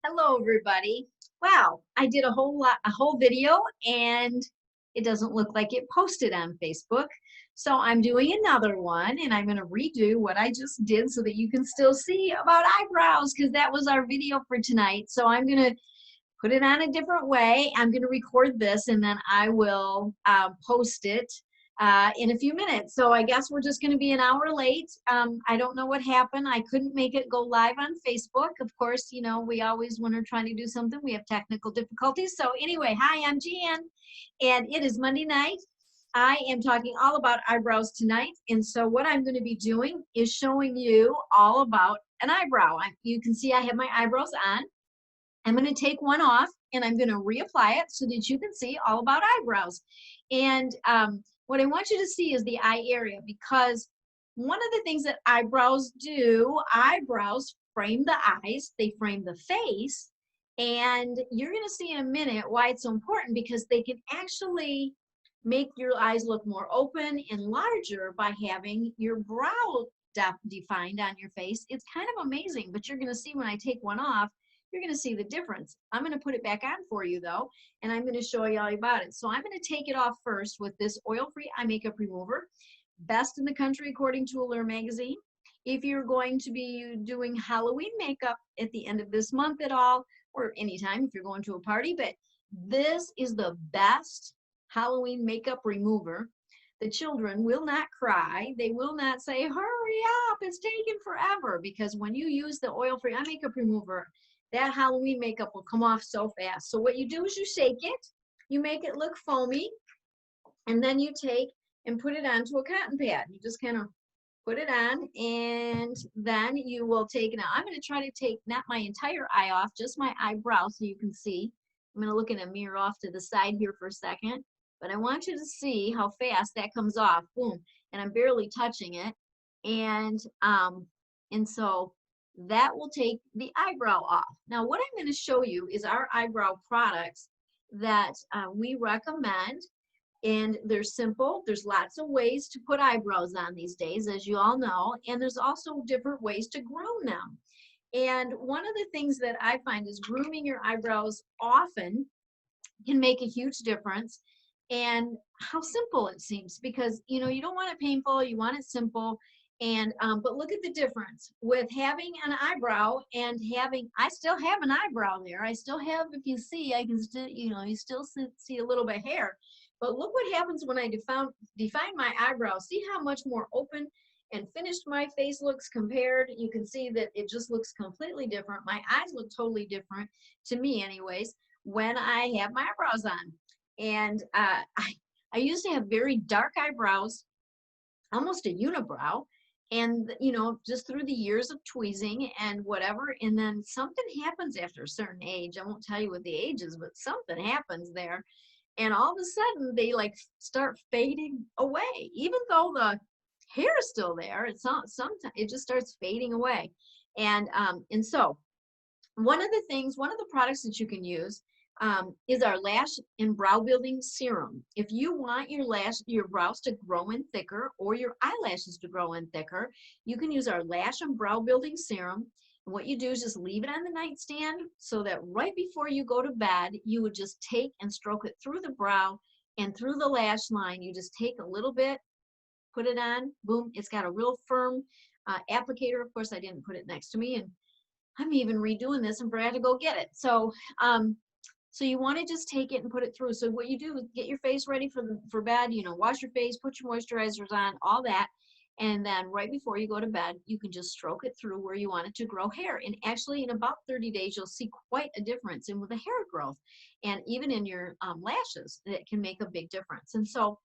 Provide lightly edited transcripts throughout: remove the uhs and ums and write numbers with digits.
Hello, everybody. Wow, I did a whole video, and it doesn't look like it posted on Facebook. So I'm doing another one, and I'm going to redo what I just did so that you can still see about eyebrows, because that was our video for tonight. So I'm going to put it on a different way. I'm going to record this, and then I will post it in a few minutes. So I guess we're just going to be an hour late. I don't know what happened. I couldn't make it go live on Facebook. Of course, you know, we always, when we're trying to do something, we have technical difficulties. So anyway, hi, I'm Jan, and it is Monday night. I am talking all about eyebrows tonight. And so what I'm going to be doing is showing you all about an eyebrow. You can see I have my eyebrows on. I'm going to take one off and I'm going to reapply it so that you can see all about eyebrows. And what I want you to see is the eye area, because one of the things that eyebrows do, eyebrows frame the eyes, they frame the face, and you're going to see in a minute why it's so important, because they can actually make your eyes look more open and larger by having your brow defined on your face. It's kind of amazing, but you're going to see when I take one off, you're going to see the difference. I'm going to put it back on for you though, and I'm going to show you all about it. So I'm going to take it off first with this oil-free eye makeup remover, best in the country according to Allure magazine. If you're going to be doing Halloween makeup at the end of this month at all, or anytime if you're going to a party, but this is the best Halloween makeup remover. The children will not cry. They will not say, hurry up, it's taking forever, because when you use the oil-free eye makeup remover, that Halloween makeup will come off so fast. So what you do is you shake it, you make it look foamy, and then you take and put it onto a cotton pad. You just kind of put it on, and then you will take, now I'm going to try to take not my entire eye off, just my eyebrow, so you can see. I'm going to look in a mirror off to the side here for a second, but I want you to see how fast that comes off. Boom. And I'm barely touching it. And so that will take the eyebrow off. Now what I'm going to show you is our eyebrow products that we recommend, and they're simple. There's lots of ways to put eyebrows on these days, as you all know, and there's also different ways to groom them. And one of the things that I find is grooming your eyebrows often can make a huge difference. And how simple it seems, because you know, you don't want it painful, you want it simple. And but look at the difference with having an eyebrow and having, I still have an eyebrow there, I still have, if you see, I can still, you know, you still see a little bit of hair, but look what happens when I define my eyebrow. See how much more open and finished my face looks compared. You can see that it just looks completely different. My eyes look totally different, to me anyways, when I have my eyebrows on. And I used to have very dark eyebrows, almost a unibrow, and you know, just through the years of tweezing and whatever, and then something happens after a certain age. I won't tell you what the age is, but something happens there, and all of a sudden they like start fading away, even though the hair is still there. It's not, sometimes it just starts fading away. And so one of the things, one of the products that you can use is our lash and brow building serum. If you want your brows to grow in thicker, or your eyelashes to grow in thicker, you can use our lash and brow building serum. And what you do is just leave it on the nightstand, so that right before you go to bed, you would just take and stroke it through the brow and through the lash line. You just take a little bit, put it on, boom, it's got a real firm applicator. Of course, I didn't put it next to me, and I'm even redoing this and forgot to go get it. So you want to just take it and put it through. So what you do is get your face ready for bed, you know, wash your face, put your moisturizers on, all that. And then right before you go to bed, you can just stroke it through where you want it to grow hair. And actually in about 30 days, you'll see quite a difference in with the hair growth, and even in your lashes, it can make a big difference. And so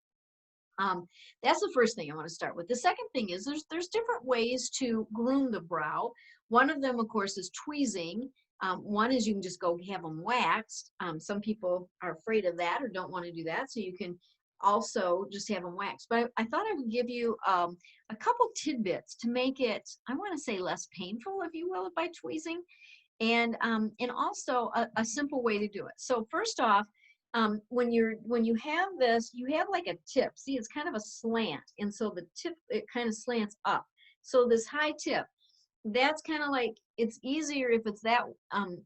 that's the first thing I want to start with. The second thing is there's different ways to groom the brow. One of them, of course, is tweezing. One is you can just go have them waxed. Some people are afraid of that or don't want to do that, so you can also just have them waxed. But I thought I would give you a couple tidbits to make it, I want to say, less painful, if you will, by tweezing, and also a simple way to do it. So first off, when you have this, you have like a tip. See, it's kind of a slant, and so the tip, it kind of slants up. So this high tip, that's kind of like, it's easier if it's that,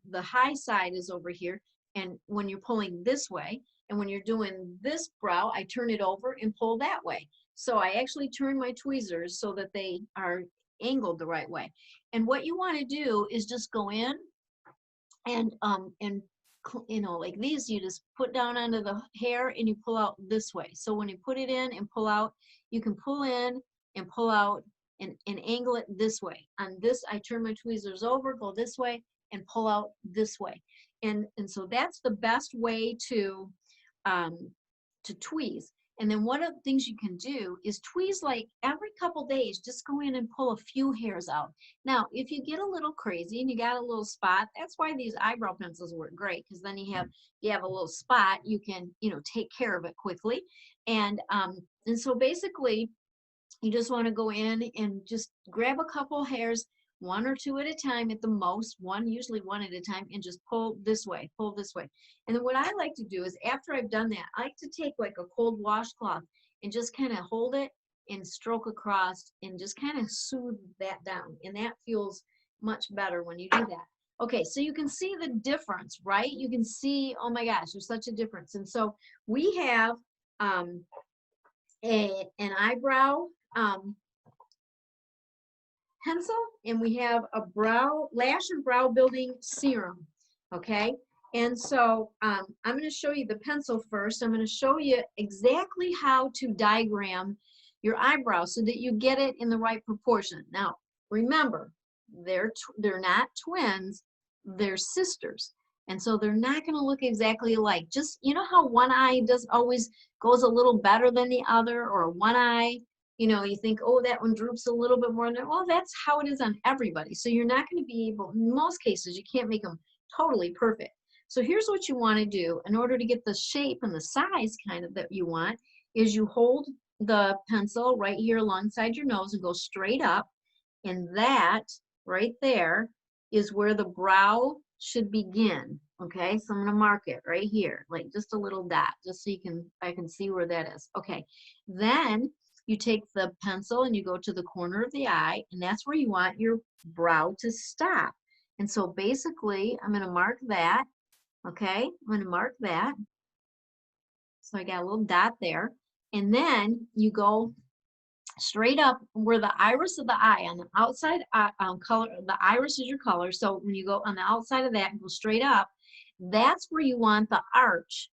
the high side is over here, and when you're pulling this way, and when you're doing this brow, I turn it over and pull that way. So I actually turn my tweezers so that they are angled the right way. And what you want to do is just go in and you know, like these, you just put down onto the hair and you pull out this way. So when you put it in and pull out, you can pull in and pull out and angle it this way. On this, I turn my tweezers over, go this way, and pull out this way. And so that's the best way um, to tweeze. And then one of the things you can do is tweeze like every couple days, just go in and pull a few hairs out. Now, if you get a little crazy and you got a little spot, that's why these eyebrow pencils work great, because then you have a little spot, you can, you know, take care of it quickly. And so basically, you just want to go in and just grab a couple hairs, one or two at a time at the most, usually one at a time, and just pull this way, pull this way. And then what I like to do is, after I've done that, I like to take like a cold washcloth and just kind of hold it and stroke across and just kind of soothe that down. And that feels much better when you do that. Okay, so you can see the difference, right? You can see, oh my gosh, there's such a difference. And so we have an eyebrow pencil, and we have a lash and brow building serum. Okay, and so I'm going to show you the pencil first. I'm going to show you exactly how to diagram your eyebrow so that you get it in the right proportion. Now remember, they're not twins, they're sisters, and so they're not going to look exactly alike. Just, you know how one eye always goes a little better than the other, or one eye, you know, you think, oh, that one droops a little bit more. Well, that's how it is on everybody. So you're not going to be able, in most cases, you can't make them totally perfect. So here's what you want to do in order to get the shape and the size kind of that you want, is you hold the pencil right here alongside your nose and go straight up. And that right there is where the brow should begin. Okay, so I'm going to mark it right here, like just a little dot, just so I can see where that is. Okay, then you take the pencil and you go to the corner of the eye, and that's where you want your brow to stop. And so basically, I'm going to mark that. Okay, I'm going to mark that. So I got a little dot there. And then you go straight up where the iris of the eye, on the outside color, the iris is your color. So when you go on the outside of that and go straight up, that's where you want the arch.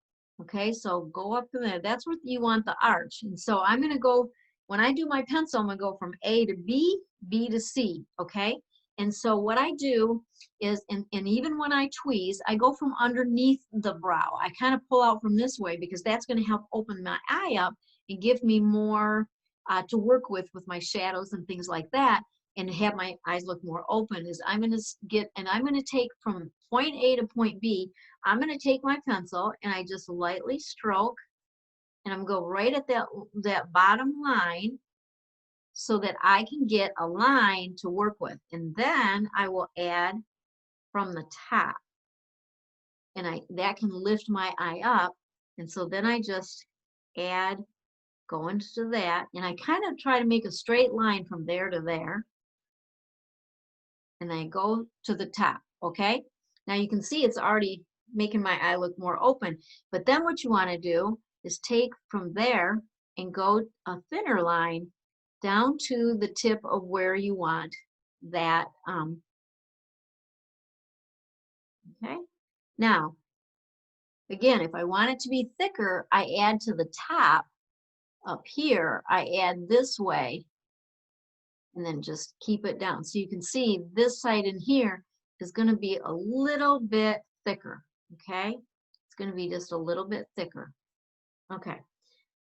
Okay, so go up to there. That's where you want the arch. And so I'm going to go, when I do my pencil, I'm going to go from A to B, B to C. Okay, and so what I do is, and even when I tweeze, I go from underneath the brow. I kind of pull out from this way, because that's going to help open my eye up and give me more to work with my shadows and things like that, and have my eyes look more open. Is I'm going to take from point A to point B. I'm going to take my pencil and I just lightly stroke, and I'm going to go right at that bottom line so that I can get a line to work with. And then I will add from the top, and that can lift my eye up. And so then I just add, go into that, and I kind of try to make a straight line from there to there, and I go to the top. Okay, now you can see it's already making my eye look more open. But then what you want to do is take from there and go a thinner line down to the tip of where you want that. Okay, now again, if I want it to be thicker, I add to the top. Up here, I add this way, and then just keep it down. So you can see this side in here is going to be a little bit thicker. Okay, it's going to be just a little bit thicker. Okay,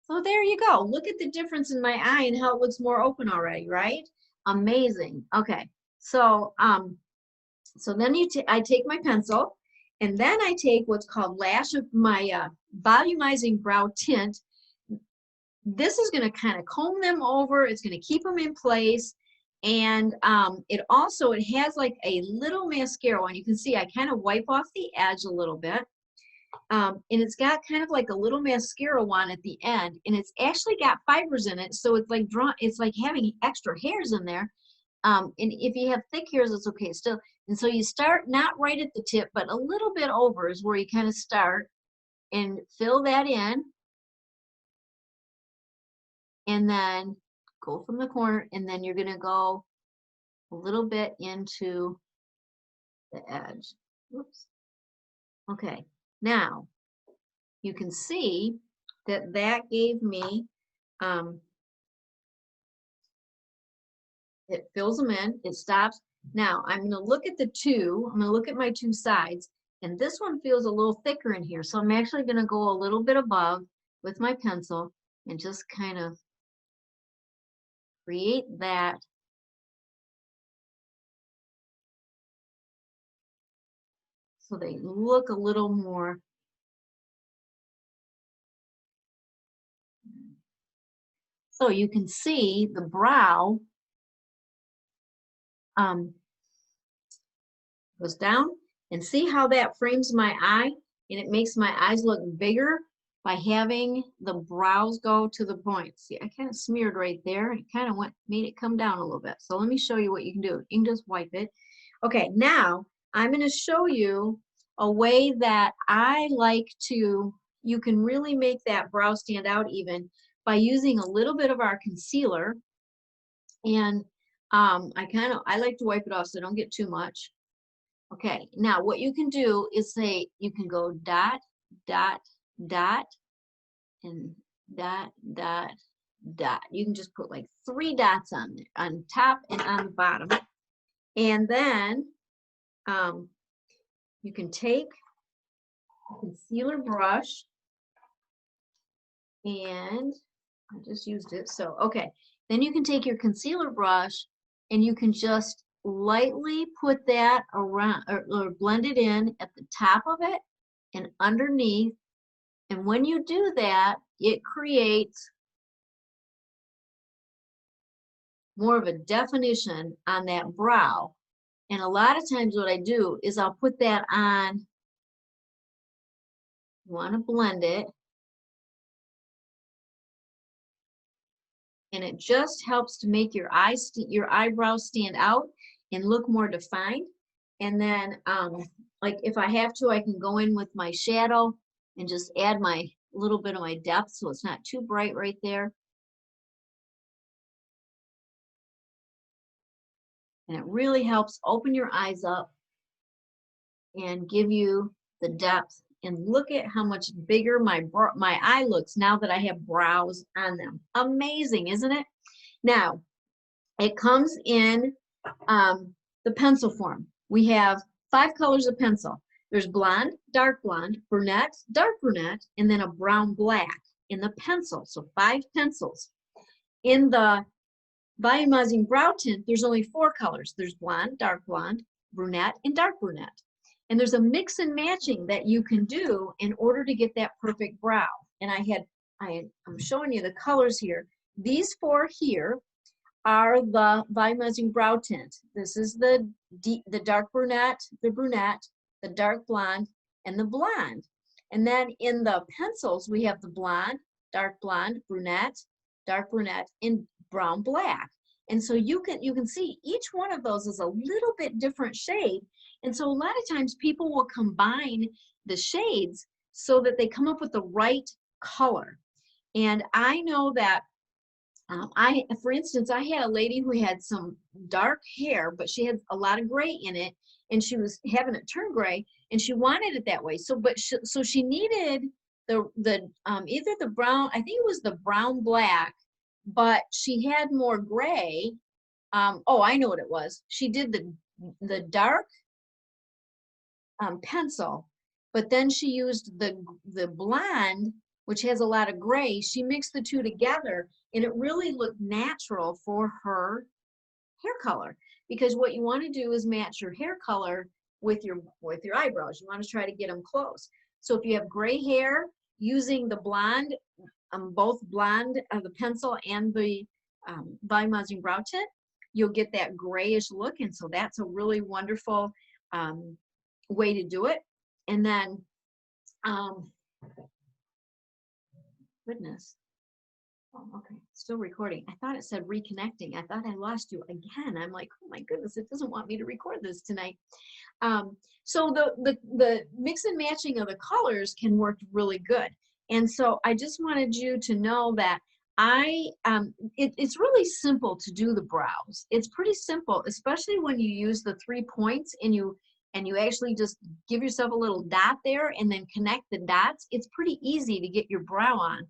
so there you go. Look at the difference in my eye and how it looks more open already, right? Amazing. Okay, so so then I take my pencil, and then I take what's called my volumizing brow tint. This is going to kind of comb them over. It's going to keep them in place. And it has like a little mascara one. You can see I kind of wipe off the edge a little bit. And it's got kind of like a little mascara one at the end. And it's actually got fibers in it. So it's like having extra hairs in there. And if you have thick hairs, it's okay still. And so you start not right at the tip, but a little bit over is where you kind of start and fill that in. And then go from the corner, and then you're going to go a little bit into the edge. Whoops. Okay, now you can see that that gave me, it fills them in, it stops. Now I'm going to look at the two, I'm going to look at my two sides, and this one feels a little thicker in here. So I'm actually going to go a little bit above with my pencil and just kind of create that. So they look a little more. So you can see the brow goes down, and see how that frames my eye, and it makes my eyes look bigger by having the brows go to the point. See, I kind of smeared right there. It kind of made it come down a little bit. So let me show you what you can do. You can just wipe it. Okay, now I'm going to show you a way that I like to, you can really make that brow stand out even by using a little bit of our concealer. And I like to wipe it off so I don't get too much. Okay, now what you can do is say, you can go dot, dot, dot, and dot, dot, dot. You can just put like 3 dots on top and on the bottom. And then you can take a concealer brush, and I just used it. So, okay, then you can take your concealer brush and you can just lightly put that around or blend it in at the top of it and underneath. And when you do that, it creates more of a definition on that brow. And a lot of times what I do is I'll put that on, you want to blend it, and it just helps to make your eyebrows stand out and look more defined. And then like if I have to, I can go in with my shadow and just add my little bit of my depth so it's not too bright right there. And it really helps open your eyes up and give you the depth. And look at how much bigger my eye looks now that I have brows on them. Amazing, isn't it? Now, it comes in the pencil form. We have 5 colors of pencil. There's blonde, dark blonde, brunette, dark brunette, and then a brown black in the pencil. So 5 pencils. In the volumizing brow tint, there's only 4 colors. There's blonde, dark blonde, brunette, and dark brunette. And there's a mix and matching that you can do in order to get that perfect brow. And I'm showing you the colors here. These 4 here are the volumizing brow tint. This is the dark brunette, the dark blonde, and the blonde. And then in the pencils, we have the blonde, dark blonde, brunette, dark brunette, and brown black. And so you can see each one of those is a little bit different shade. And so a lot of times people will combine the shades so that they come up with the right color. And I know that for instance, I had a lady who had some dark hair, but she had a lot of gray in it, and she was having it turn gray, and she wanted it that way. So she needed either the brown, I think it was the brown black, but she had more gray. Oh, I know what it was. She did the dark pencil, but then she used the blonde, which has a lot of gray. She mixed the two together, and it really looked natural for her hair color. Because what you want to do is match your hair color with your eyebrows. You want to try to get them close. So if you have gray hair, using the blonde, both blonde, the pencil and the volumizing brow tint, you'll get that grayish look. And so that's a really wonderful way to do it. And then, goodness. Oh, okay, still recording. I thought it said reconnecting. I thought I lost you again. I'm like, oh my goodness, it doesn't want me to record this tonight. So the mix and matching of the colors can work really good. And so I just wanted you to know that it's really simple to do the brows. It's pretty simple, especially when you use the 3 points and you actually just give yourself a little dot there and then connect the dots. It's pretty easy to get your brow on.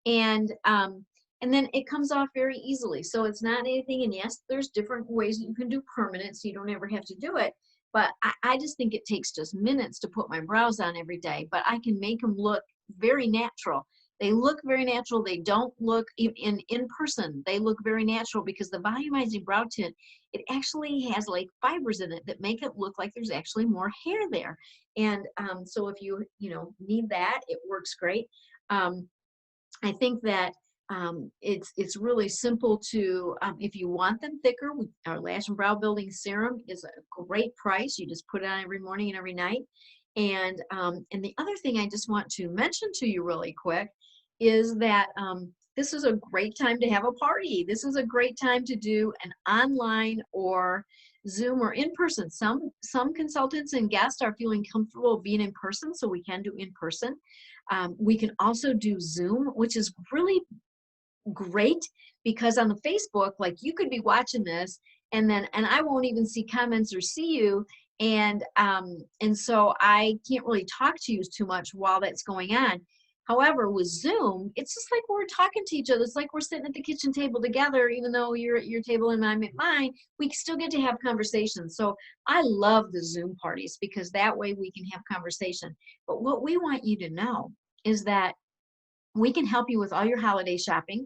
And then it comes off very easily. So it's not anything, and yes, there's different ways that you can do permanent so you don't ever have to do it. But I just think it takes just minutes to put my brows on every day, but I can make them look very natural. They look very natural. They don't look in person. They look very natural because the volumizing brow tint, it actually has like fibers in it that make it look like there's actually more hair there. And so if you need that, it works great. I think that it's really simple to, if you want them thicker, our Lash and Brow Building Serum is a great price. You just put it on every morning and every night. And the other thing I just want to mention to you really quick is that this is a great time to have a party. This is a great time to do an online or Zoom or in person. Some consultants and guests are feeling comfortable being in person, so we can do in person. We can also do Zoom, which is really great because on the Facebook, like you could be watching this and I won't even see comments or see you. And so I can't really talk to you too much while that's going on. However, with Zoom, it's just like we're talking to each other. It's like we're sitting at the kitchen table together, even though you're at your table and I'm at mine, we still get to have conversations. So I love the Zoom parties because that way we can have conversation. But what we want you to know is that we can help you with all your holiday shopping.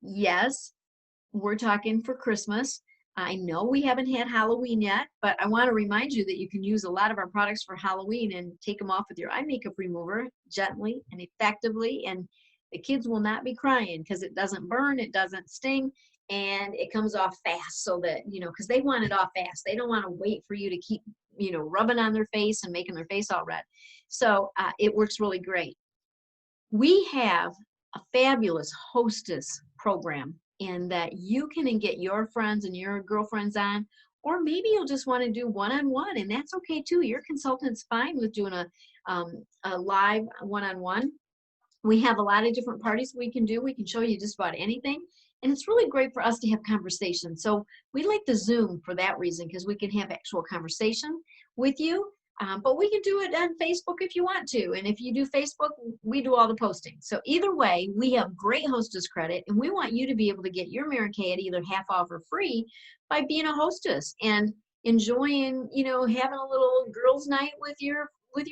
Yes, we're talking for Christmas. I know we haven't had Halloween yet, but I want to remind you that you can use a lot of our products for Halloween and take them off with your eye makeup remover gently and effectively, and the kids will not be crying because it doesn't burn, it doesn't sting, and it comes off fast so that, because they want it off fast. They don't want to wait for you to keep, rubbing on their face and making their face all red. So it works really great. We have a fabulous hostess program in that you can get your friends and your girlfriends on, or maybe you'll just want to do one-on-one, and that's okay too. Your consultant's fine with doing a live one-on-one. We have a lot of different parties we can do. We can show you just about anything, and it's really great for us to have conversations. So we like the Zoom for that reason, because we can have actual conversation with you. But we can do it on Facebook if you want to. And if you do Facebook, we do all the posting. So either way, we have great hostess credit, and we want you to be able to get your Mary Kay at either half off or free by being a hostess and enjoying, having a little girls' night with your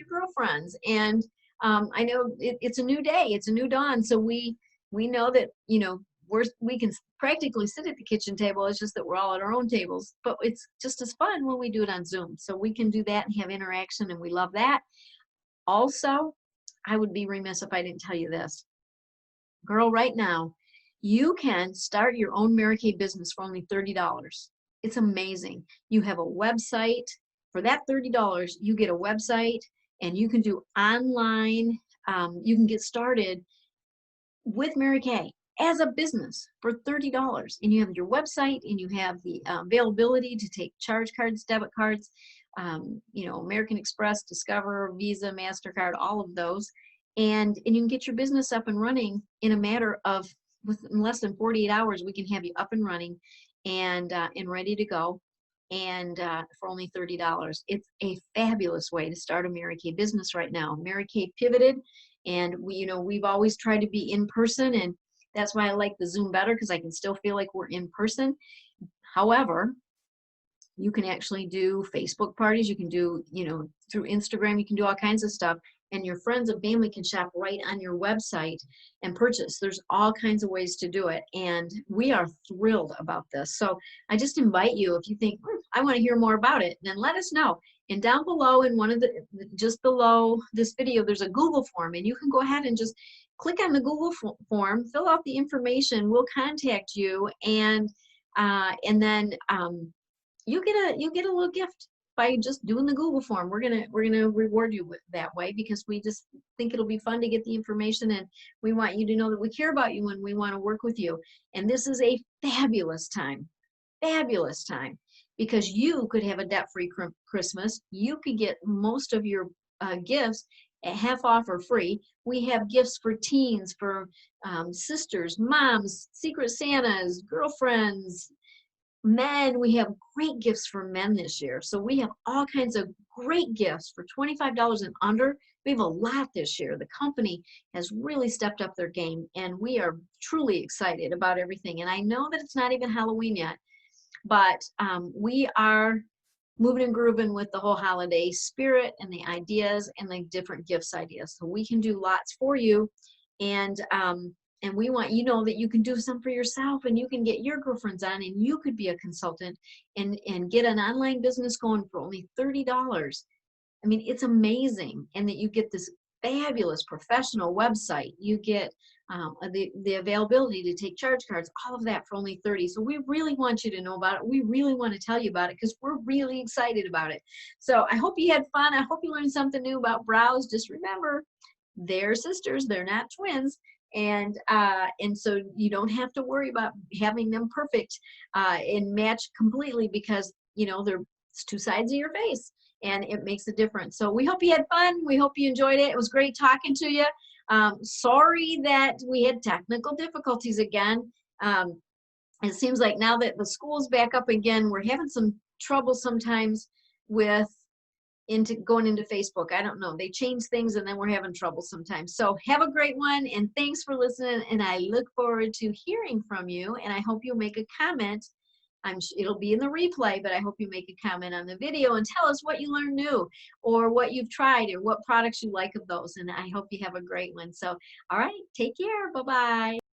girlfriends. And I know it's a new day, it's a new dawn. So we know that, we can practically sit at the kitchen table. It's just that we're all at our own tables, but it's just as fun when we do it on Zoom. So we can do that and have interaction, and we love that. Also, I would be remiss if I didn't tell you this. Girl, right now, you can start your own Mary Kay business for only $30. It's amazing. You have a website. For that $30, you get a website, and you can do online. You can get started with Mary Kay as a business for $30, and you have your website, and you have the availability to take charge cards, debit cards, American Express, Discover, Visa, MasterCard, all of those, and you can get your business up and running in a matter of within less than 48 hours. We can have you up and running and ready to go, and for only $30. It's a fabulous way to start a Mary Kay business right now. Mary Kay pivoted, and we've always tried to be in person, and that's why I like the Zoom better, because I can still feel like we're in person. However, you can actually do Facebook parties. You can do, through Instagram, you can do all kinds of stuff. And your friends and family can shop right on your website and purchase. There's all kinds of ways to do it. And we are thrilled about this. So I just invite you, if you think, I want to hear more about it, then let us know. And down below in just below this video, there's a Google form, and you can go ahead and just click on the Google form, fill out the information, we'll contact you, and then you get a little gift. by just doing the Google form. We're gonna reward you that way, because we just think it'll be fun to get the information, and we want you to know that we care about you and we want to work with you. And this is a fabulous time, because you could have a debt-free Christmas. You could get most of your gifts at half off or free. We have gifts for teens, for sisters, moms, Secret Santas, girlfriends, men. We have great gifts for men this year. So we have all kinds of great gifts for $25 and under. We have a lot this year. The company has really stepped up their game, and we are truly excited about everything. And I know that it's not even Halloween yet, but we are moving and grooving with the whole holiday spirit and the ideas and the different gifts ideas. So we can do lots for you, and we want you to know that you can do some for yourself, and you can get your girlfriends on, and you could be a consultant and get an online business going for only $30. I mean, it's amazing. And that you get this fabulous professional website. You get the availability to take charge cards, all of that for only $30. So we really want you to know about it. We really want to tell you about it, because we're really excited about it. So I hope you had fun. I hope you learned something new about brows. Just remember, they're sisters, they're not twins. And so you don't have to worry about having them perfect and match completely, because they're two sides of your face, and it makes a difference. So we hope you had fun. We hope you enjoyed it. It was great talking to you. Sorry that we had technical difficulties again. It seems like now that the school's back up again, we're having some trouble sometimes with going into Facebook. I don't know. They change things, and then we're having trouble sometimes. So have a great one, and thanks for listening. And I look forward to hearing from you. And I hope you'll make a comment. It'll be in the replay, but I hope you make a comment on the video and tell us what you learned new, or what you've tried, or what products you like of those. And I hope you have a great one. So, all right, take care. Bye-bye.